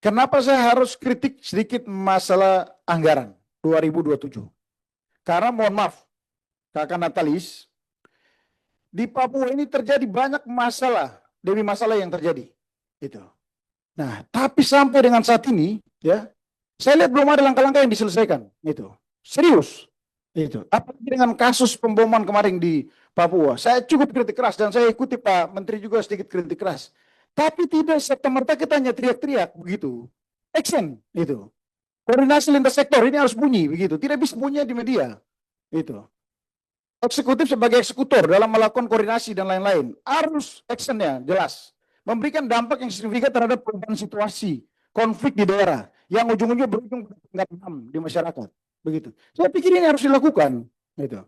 Kenapa saya harus kritik sedikit masalah anggaran 2027? Karena mohon maaf, Kakak Natalis, di Papua ini terjadi banyak masalah demi masalah yang terjadi. Itu. Nah, tapi sampai dengan saat ini, ya, saya lihat belum ada langkah-langkah yang diselesaikan. Itu. Serius. Itu. Apalagi dengan kasus pemboman kemarin di Papua. Saya cukup kritik keras dan saya ikuti Pak Menteri juga sedikit kritik keras. Tapi tidak serta-merta kita hanya teriak-teriak begitu. Action itu. Koordinasi lintas sektor ini harus bunyi begitu. Tidak bisa bunyi di media. Itu. Eksekutif sebagai eksekutor dalam melakukan koordinasi dan lain-lain harus actionnya jelas. Memberikan dampak yang signifikan terhadap perubahan situasi konflik di daerah yang ujung-ujungnya berujung pada HAM di masyarakat. Begitu. Saya pikir ini harus dilakukan. Gitu.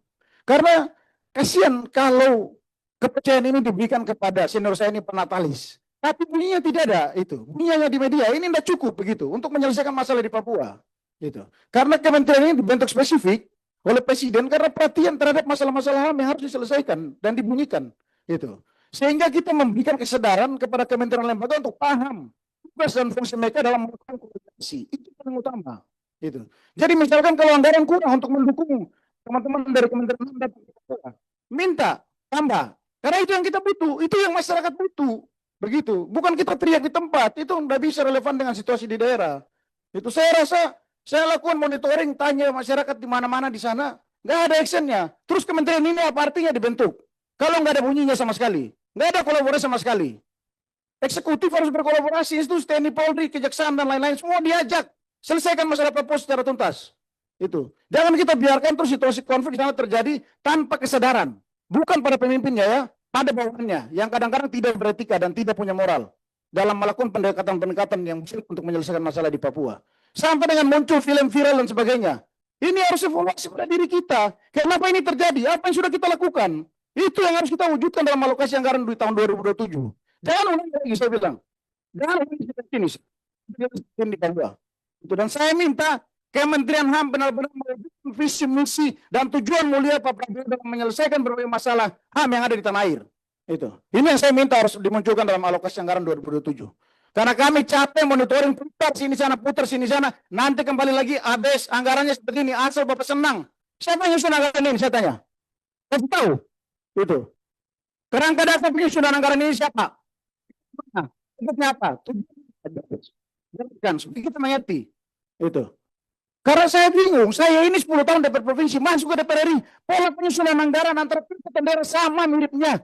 Karena kasihan kalau kepercayaan ini diberikan kepada senior saya ini penatalis. Tapi bunyinya tidak ada itu. Bunyinya di media ini tidak cukup begitu untuk menyelesaikan masalah di Papua. Gitu. Karena kementerian ini dibentuk spesifik oleh presiden karena perhatian terhadap masalah-masalah HAM yang harus diselesaikan dan dibunyikan. Gitu. Sehingga kita memberikan kesadaran kepada kementerian lembaga untuk paham tugas dan fungsi mereka dalam melakukan komunikasi. Itu yang utama. Gitu. Jadi misalkan kalau anggaran kurang untuk mendukung teman-teman dari kementerian lembaga, minta tambah. Karena itu yang kita butuh, itu yang masyarakat butuh. Begitu, bukan kita teriak di tempat, itu tidak bisa relevan dengan situasi di daerah. Itu saya rasa, saya lakukan monitoring, tanya masyarakat di mana-mana di sana, nggak ada actionnya. Terus kementerian ini apa artinya dibentuk? Kalau nggak ada bunyinya sama sekali, nggak ada kolaborasi sama sekali. Eksekutif harus berkolaborasi, itu TNI, Polri, Kejaksaan dan lain-lain semua diajak selesaikan masalah Papua secara tuntas. Itu. Jangan kita biarkan terus situasi konflik sana terjadi tanpa kesadaran, bukan pada pemimpinnya ya, pada bawahannya yang kadang-kadang tidak beretika dan tidak punya moral dalam melakukan pendekatan-pendekatan yang sulit untuk menyelesaikan masalah di Papua. Sampai dengan muncul film viral dan sebagainya. Ini harus evaluasi pada diri kita. Kenapa ini terjadi? Apa yang sudah kita lakukan? Itu yang harus kita wujudkan dalam alokasi anggaran di tahun 2027. Jangan ulangi lagi, saya bilang. Jangan ulangi seperti ini. Di Papua. Dan saya minta Kementerian HAM benar-benar mewujudkan visi misi dan tujuan mulia Pak Prabowo dalam menyelesaikan berbagai masalah HAM yang ada di tanah air. Itu. Ini yang saya minta harus dimunculkan dalam alokasi anggaran 2027. Karena kami capek monitoring putar sini sana, nanti kembali lagi habis anggarannya seperti ini, asal Bapak senang. Siapa yang nyusun anggaran ini, saya tanya. Kasih tahu. Itu. Kerangka dasar penyusunan anggaran ini siapa? Nah, tujuannya apa? Kan, kita mengerti. Itu. Karena saya bingung, saya ini 10 tahun DPR provinsi, masuk ke DPR RI, pola penyusunan anggaran antara pusat dan daerah sama miripnya.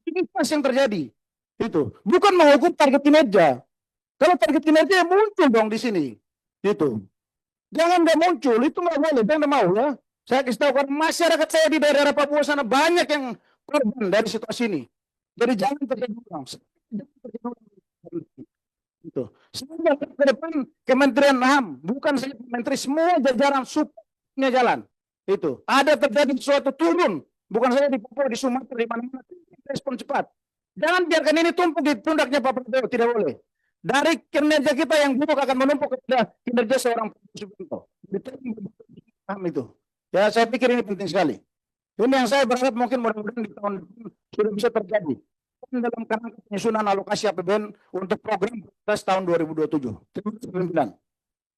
Ini yang terjadi. Itu. Bukan mengukur target kinerja. Kalau target kinerja muncul dong di sini. Itu. Jangan nggak muncul, itu nggak boleh, jangan mau ya. Saya kasih tahu karena masyarakat saya di daerah Papua sana banyak yang korban dari situasi ini. Jadi jangan terjadi ulang. Itu. Sehingga ke depan Kementerian HAM, bukan saja Menteri, semua jajaran supnya jalan. Itu. Ada terjadi sesuatu turun, bukan saja di Papua, di Sumatera, di mana-mana, respon cepat. Jangan biarkan ini tumpuk di pundaknya Pak Prabowo, tidak boleh. Dari kinerja kita yang buruk akan menumpuk kepada kinerja seorang Subianto. Itu. Ya, saya pikir ini penting sekali. Ini yang saya berharap mungkin mudah-mudahan di tahun depan sudah bisa terjadi dalam kerangka penyusunan alokasi APBN untuk program tahun 2027. Terima kasih.